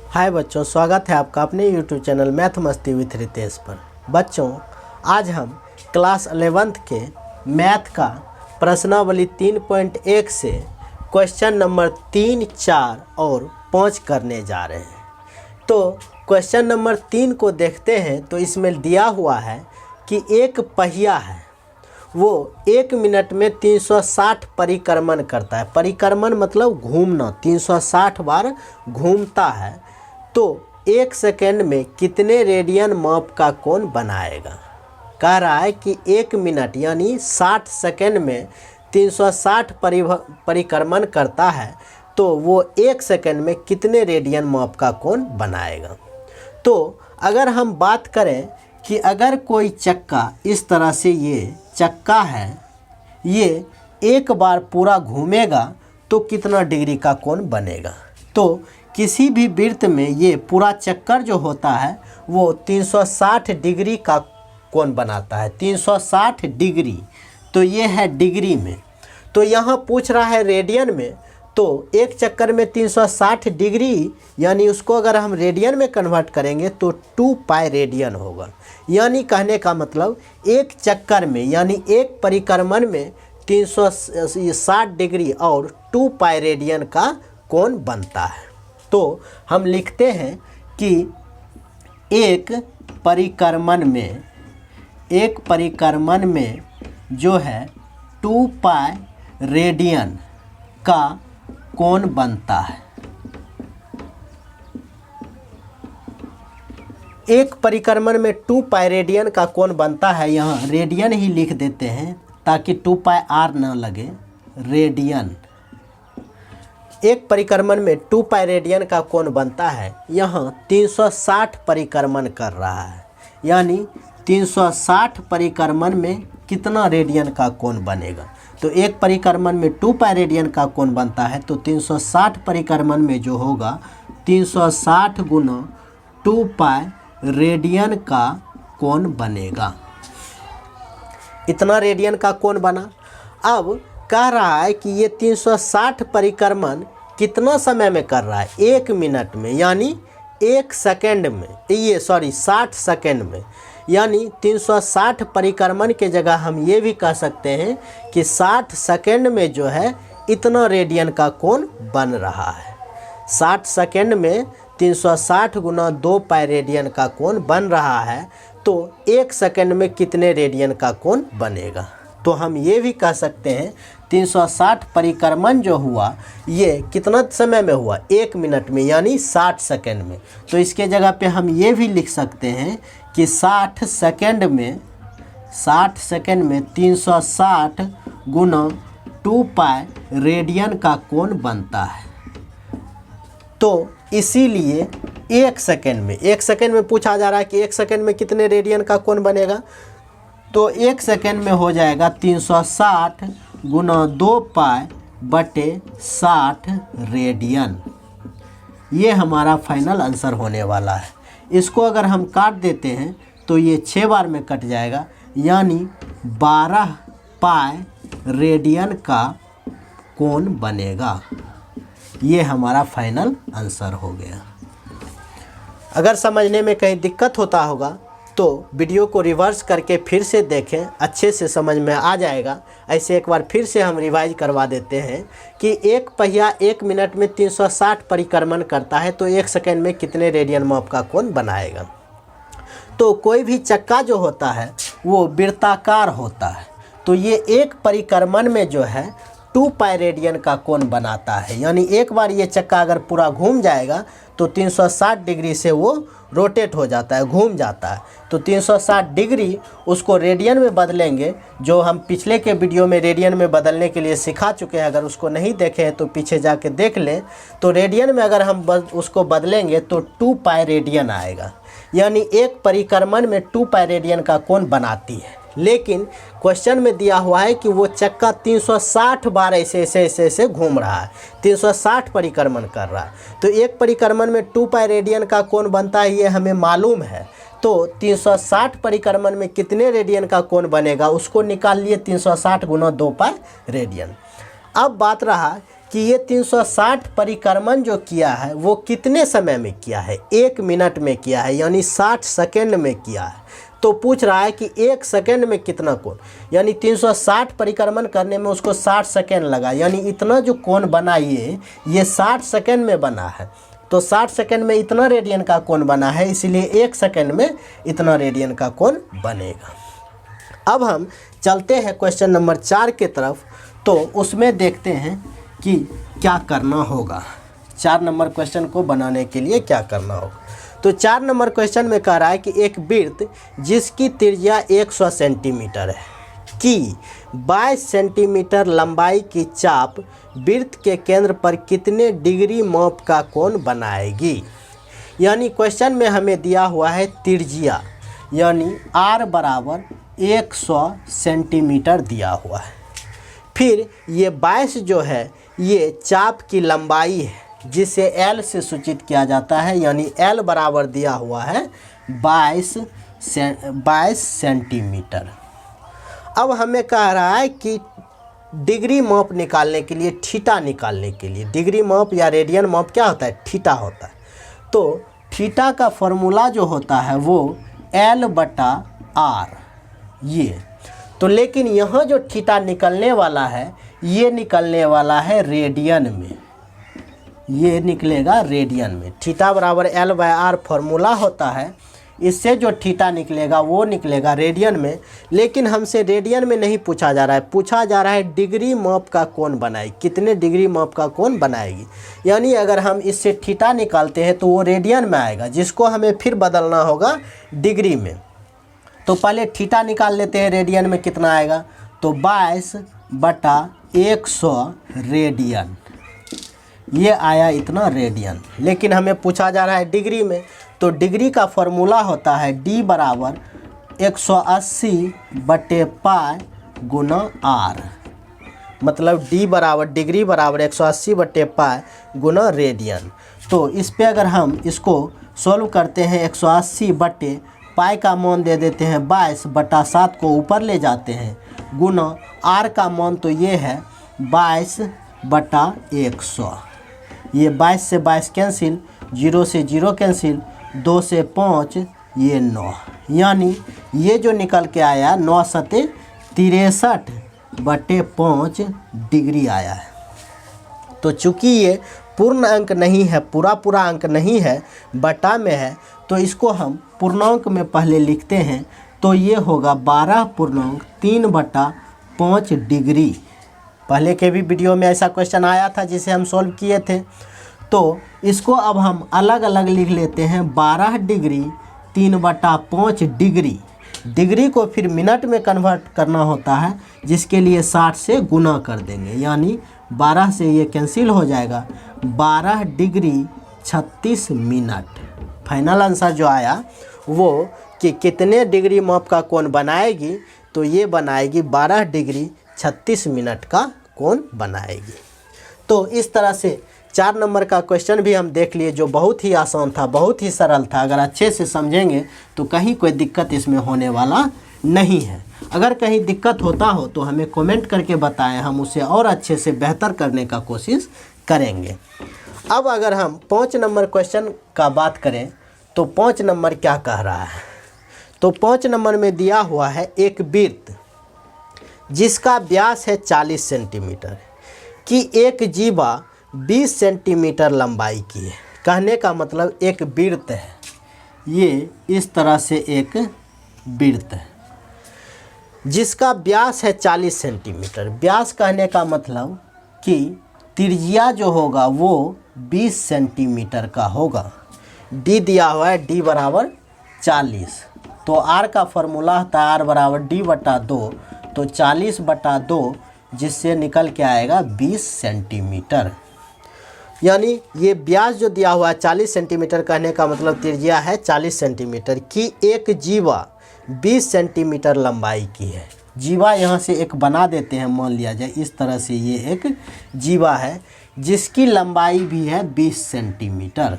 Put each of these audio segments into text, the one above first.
हाय बच्चों, स्वागत है आपका अपने यूट्यूब चैनल मैथ मस्ती विथ रितेश पर। बच्चों, आज हम क्लास 11th के मैथ का प्रश्नावली 3.1 से क्वेश्चन नंबर 3, 4 और 5 करने जा रहे हैं। तो क्वेश्चन नंबर 3 को देखते हैं तो इसमें दिया हुआ है कि एक पहिया है, वो 1 मिनट में 360 परिक्रमण करता है। परिक्रमण मतलब घूमना, 360 बार घूमता है। तो 1 सेकेंड में कितने रेडियन माप का कोण बनाएगा। कह रहा है कि 1 मिनट यानी 60 सेकेंड में 360 परिक्रमण करता है, तो वो 1 सेकेंड में कितने रेडियन माप का कोण बनाएगा। तो अगर हम बात करें कि अगर कोई चक्का इस तरह से, ये चक्का है, ये एक बार पूरा घूमेगा तो कितना डिग्री का कोण बनेगा। तो किसी भी वृत्त में ये पूरा चक्कर जो होता है वो 360 डिग्री का कोण बनाता है। 360 डिग्री, तो ये है डिग्री में। तो यहाँ पूछ रहा है रेडियन में, तो एक चक्कर में 360 डिग्री यानी उसको अगर हम रेडियन में कन्वर्ट करेंगे तो 2 पाई रेडियन होगा। यानी कहने का मतलब एक चक्कर में यानी एक परिक्रमण में 360 डिग्री और 2 पाई रेडियन का कोण बनता है। तो हम लिखते हैं कि एक परिक्रमण में जो है 2 पाई रेडियन का कोण बनता है। एक परिक्रमण में 2 पाई रेडियन का कोण बनता है। यहाँ रेडियन ही लिख देते हैं ताकि 2 पाई आर न लगे। रेडियन, एक परिक्रमण में 2 पाई रेडियन का कोण बनता है। यहाँ 360 परिक्रमण कर रहा है, यानी 360 परिक्रमण में कितना रेडियन का कोण बनेगा। तो एक परिक्रमण में 2 पाई रेडियन का कोण बनता है, तो 360 परिक्रमण में जो होगा 360 गुना 2 पाई रेडियन का कोण बनेगा। इतना रेडियन का कोण बना। अब कह रहा है कि ये 360 परिक्रमण कितना समय में कर रहा है, 1 मिनट में, यानी 1 सेकेंड में, 60 सेकेंड में। यानी 360 परिक्रमण के जगह हम ये भी कह सकते हैं कि 60 सेकेंड में जो है इतना रेडियन का कोण बन रहा है। 60 सेकेंड में 360 गुना 2 पाई रेडियन का कोण बन रहा है, तो 1 सेकेंड में कितने रेडियन का कोण बनेगा। तो हम ये भी कह सकते हैं 360 परिक्रमण जो हुआ ये कितना समय में हुआ, 1 मिनट में, यानी 60 सेकेंड में। तो इसके जगह पे हम ये भी लिख सकते हैं कि 60 सेकेंड में 360 गुना 2 पाई रेडियन का कोण बनता है। तो इसीलिए 1 सेकेंड में पूछा जा रहा है कि 1 सेकेंड में कितने रेडियन का कोण बनेगा। तो 1 सेकेंड में हो जाएगा 360 गुना 2 पाई बटे 60 रेडियन। ये हमारा फाइनल आंसर होने वाला है। इसको अगर हम काट देते हैं तो ये 6 बार में कट जाएगा, यानी 12 पाई रेडियन का कोण बनेगा। ये हमारा फाइनल आंसर हो गया। अगर समझने में कहीं दिक्कत होता होगा तो वीडियो को रिवर्स करके फिर से देखें, अच्छे से समझ में आ जाएगा। ऐसे एक बार फिर से हम रिवाइज करवा देते हैं कि एक पहिया 1 मिनट में 360 परिक्रमण करता है, तो 1 सेकेंड में कितने रेडियन माप का कोण बनाएगा। तो कोई भी चक्का जो होता है वो वृत्ताकार होता है, तो ये एक परिक्रमण में जो है 2 पाई रेडियन का कोण बनाता है। यानी एक बार ये चक्का अगर पूरा घूम जाएगा तो 360 डिग्री से वो रोटेट हो जाता है, घूम जाता है। तो 360 डिग्री उसको रेडियन में बदलेंगे, जो हम पिछले के वीडियो में रेडियन में बदलने के लिए सिखा चुके हैं। अगर उसको नहीं देखे हैं तो पीछे जाके देख लें। तो रेडियन में अगर हम उसको बदलेंगे तो 2 पाई रेडियन आएगा, यानी एक परिक्रमण में 2 पाई रेडियन का कोण बनाती है। लेकिन क्वेश्चन में दिया हुआ है कि वो चक्का 360 बार ऐसे घूम रहा है, 360 परिक्रमण कर रहा है। तो एक परिक्रमण में 2 पाई रेडियन का कोण बनता है, ये हमें मालूम है। तो 360 परिक्रमण में कितने रेडियन का कोण बनेगा उसको निकाल लिए, 360 गुना 2 पाई रेडियन। अब बात रहा कि ये 360 परिक्रमण जो किया है वो कितने समय में किया है, 1 मिनट में किया है, यानी 60 सेकेंड में किया है। तो पूछ रहा है कि 1 सेकेंड में कितना कोण, यानी 360 परिक्रमण करने में उसको 60 सेकेंड लगा, यानी इतना जो कोण बना ये 60 सेकेंड में बना है। तो 60 सेकेंड में इतना रेडियन का कोण बना है, इसीलिए 1 सेकेंड में इतना रेडियन का कोण बनेगा। अब हम चलते हैं क्वेश्चन नंबर 4 के तरफ। तो उसमें देखते हैं कि क्या करना होगा, 4 नंबर क्वेश्चन को बनाने के लिए क्या करना होगा। तो 4 नंबर क्वेश्चन में कह रहा है कि एक वृत्त जिसकी त्रिज्या 100 सेंटीमीटर है कि 22 सेंटीमीटर लंबाई की चाप वृत्त के केंद्र पर कितने डिग्री माप का कोण बनाएगी। यानी क्वेश्चन में हमें दिया हुआ है त्रिज्या, यानी r बराबर 100 सेंटीमीटर दिया हुआ है। फिर ये 22 जो है ये चाप की लंबाई है जिसे L से सूचित किया जाता है, यानी L बराबर दिया हुआ है 22 सेंटीमीटर। अब हमें कह रहा है कि डिग्री माप निकालने के लिए, थीटा निकालने के लिए, डिग्री माप या रेडियन माप क्या होता है, थीटा होता है। तो थीटा का फॉर्मूला जो होता है वो L/r ये। तो लेकिन यहाँ जो थीटा निकलने वाला है ये निकलने वाला है रेडियन में, ये निकलेगा रेडियन में। थीटा बराबर L/r फॉर्मूला होता है, इससे जो थीटा निकलेगा वो निकलेगा रेडियन में। लेकिन हमसे रेडियन में नहीं पूछा जा रहा है, पूछा जा रहा है डिग्री माप का कोण बनाएगी, कितने डिग्री माप का कोण बनाएगी। यानी अगर हम इससे थीटा निकालते हैं तो वो रेडियन में आएगा, जिसको हमें फिर बदलना होगा डिग्री में। तो पहले थीटा निकाल लेते हैं, रेडियन में कितना आएगा, तो 22/100 रेडियन, ये आया इतना रेडियन। लेकिन हमें पूछा जा रहा है डिग्री में, तो डिग्री का फॉर्मूला होता है D बराबर 180/π गुना r, मतलब D बराबर डिग्री बराबर 180/π गुना रेडियन। तो इस पे अगर हम इसको सॉल्व करते हैं, 180/π का मान दे देते हैं 22/7 को ऊपर ले जाते हैं, गुना r का मान तो ये है 22/100। ये 22 से 22 कैंसिल, 0 से 0 कैंसिल, 2 से 5, ये 9, यानी ये जो निकल के आया 9×7 63/5 डिग्री आया है। तो चूँकि ये पूर्ण अंक नहीं है, पूरा अंक नहीं है, बटा में है, तो इसको हम पूर्णांक में पहले लिखते हैं। तो ये होगा 12.3/5 डिग्री। पहले के भी वीडियो में ऐसा क्वेश्चन आया था जिसे हम सॉल्व किए थे। तो इसको अब हम अलग अलग लिख लेते हैं, 12 डिग्री 3/5 डिग्री। डिग्री को फिर मिनट में कन्वर्ट करना होता है, जिसके लिए 60 से गुना कर देंगे, यानी 12 से ये कैंसिल हो जाएगा, 12 डिग्री 36 मिनट। फाइनल आंसर जो आया वो कि कितने डिग्री माप का कोण बनाएगी, तो ये बनाएगी 12 डिग्री 36 मिनट का कोण बनाएगी। तो इस तरह से 4 नंबर का क्वेश्चन भी हम देख लिए, जो बहुत ही आसान था, बहुत ही सरल था। अगर अच्छे से समझेंगे तो कहीं कोई दिक्कत इसमें होने वाला नहीं है। अगर कहीं दिक्कत होता हो तो हमें कमेंट करके बताएं, हम उसे और अच्छे से बेहतर करने का कोशिश करेंगे। अब अगर हम 5 नंबर क्वेश्चन का बात करें तो 5 नंबर क्या कह रहा है, तो 5 नंबर में दिया हुआ है एक वृत्त जिसका व्यास है 40 सेंटीमीटर कि एक जीवा 20 सेंटीमीटर लंबाई की है। कहने का मतलब एक वृत्त है, ये इस तरह से एक वृत्त है जिसका व्यास है 40 सेंटीमीटर। व्यास कहने का मतलब कि त्रिज्या जो होगा वो 20 सेंटीमीटर का होगा। डी दिया हुआ है, डी बराबर 40। तो आर का फॉर्मूला होता है r बराबर d/2, तो 40/2 जिससे निकल के आएगा 20 सेंटीमीटर। यानी ये व्यास जो दिया हुआ है 40 सेंटीमीटर, कहने का मतलब त्रिज्या है 40 सेंटीमीटर की एक जीवा 20 सेंटीमीटर लंबाई की है। जीवा यहाँ से एक बना देते हैं, मान लिया जाए इस तरह से ये एक जीवा है जिसकी लंबाई भी है 20 सेंटीमीटर।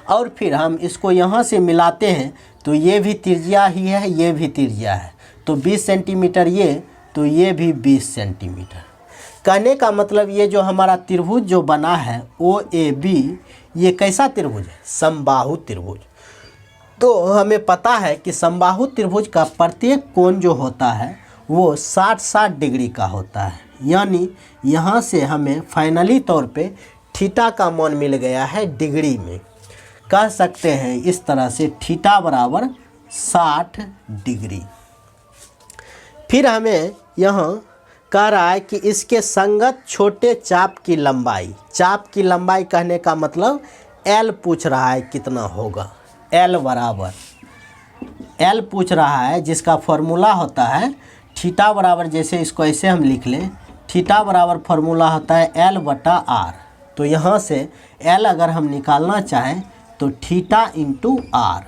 और फिर हम इसको यहाँ से मिलाते हैं तो ये भी त्रिज्या ही है, ये भी त्रिज्या है, तो 20 सेंटीमीटर ये, तो ये भी 20 सेंटीमीटर। कहने का मतलब ये जो हमारा त्रिभुज जो बना है OAB, ये कैसा त्रिभुज है? समबाहु त्रिभुज। तो हमें पता है कि समबाहु त्रिभुज का प्रत्येक कोण जो होता है वो 60-60 डिग्री का होता है। यानी यहाँ से हमें फाइनली तौर पे थीटा का मान मिल गया है डिग्री में। कह सकते हैं इस तरह से थीटा बराबर 60 डिग्री। फिर हमें यहाँ कह रहा है कि इसके संगत छोटे चाप की लंबाई कहने का मतलब L पूछ रहा है कितना होगा। L बराबर L पूछ रहा है, जिसका फॉर्मूला होता है थीटा बराबर, जैसे इसको ऐसे हम लिख लें, थीटा बराबर फॉर्मूला होता है L/R। तो यहाँ से L अगर हम निकालना चाहें तो थीटा इंटू R।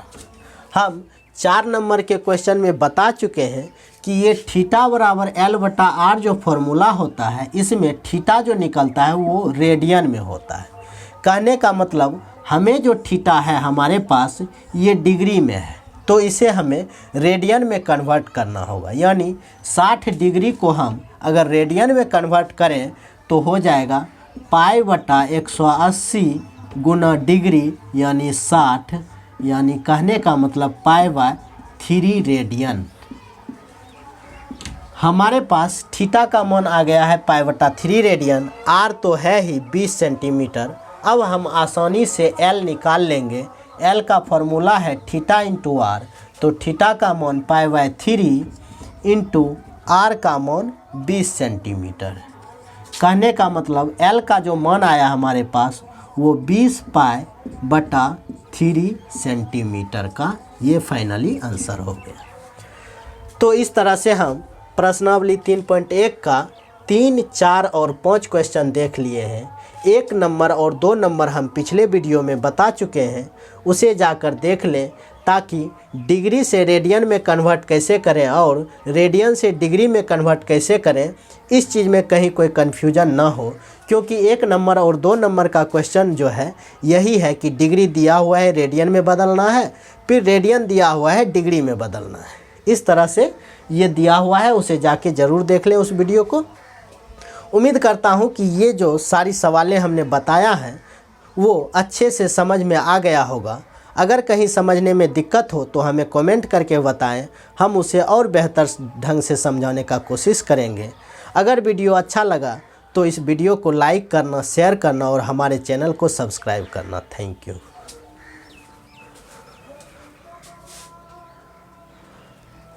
हम 4 नंबर के क्वेश्चन में बता चुके हैं कि ये थीटा बराबर L/R जो फॉर्मूला होता है, इसमें थीटा जो निकलता है वो रेडियन में होता है। कहने का मतलब हमें जो थीटा है हमारे पास ये डिग्री में है, तो इसे हमें रेडियन में कन्वर्ट करना होगा। यानी 60 डिग्री को हम अगर रेडियन में कन्वर्ट करें तो हो जाएगा π/180 गुना डिग्री यानी 60, यानी कहने का मतलब π/3 रेडियन। हमारे पास थीटा का मान आ गया है π/3 रेडियन। R तो है ही 20 सेंटीमीटर। अब हम आसानी से L निकाल लेंगे। L का फॉर्मूला है थीटा इंटू R। तो थीटा का मान π/3 इंटू R का मान 20 सेंटीमीटर। कहने का मतलब L का जो मान आया हमारे पास वो 20 π/3 सेंटीमीटर का ये फाइनली आंसर हो गया। तो इस तरह से हम प्रश्नावली 3.1 का 3, 4 और 5 क्वेश्चन देख लिए हैं। 1 नंबर और 2 नंबर हम पिछले वीडियो में बता चुके हैं, उसे जाकर देख लें ताकि डिग्री से रेडियन में कन्वर्ट कैसे करें और रेडियन से डिग्री में कन्वर्ट कैसे करें, इस चीज़ में कहीं कोई कन्फ्यूजन ना हो। क्योंकि 1 नंबर और 2 नंबर का क्वेश्चन जो है यही है कि डिग्री दिया हुआ है रेडियन में बदलना है, फिर रेडियन दिया हुआ है डिग्री में बदलना है। इस तरह से ये दिया हुआ है, उसे जाके ज़रूर देख लें उस वीडियो को। उम्मीद करता हूँ कि ये जो सारी सवालें हमने बताया है वो अच्छे से समझ में आ गया होगा। अगर कहीं समझने में दिक्कत हो तो हमें कमेंट करके बताएं, हम उसे और बेहतर ढंग से समझाने का कोशिश करेंगे। अगर वीडियो अच्छा लगा तो इस वीडियो को लाइक करना, शेयर करना और हमारे चैनल को सब्सक्राइब करना। Thank you.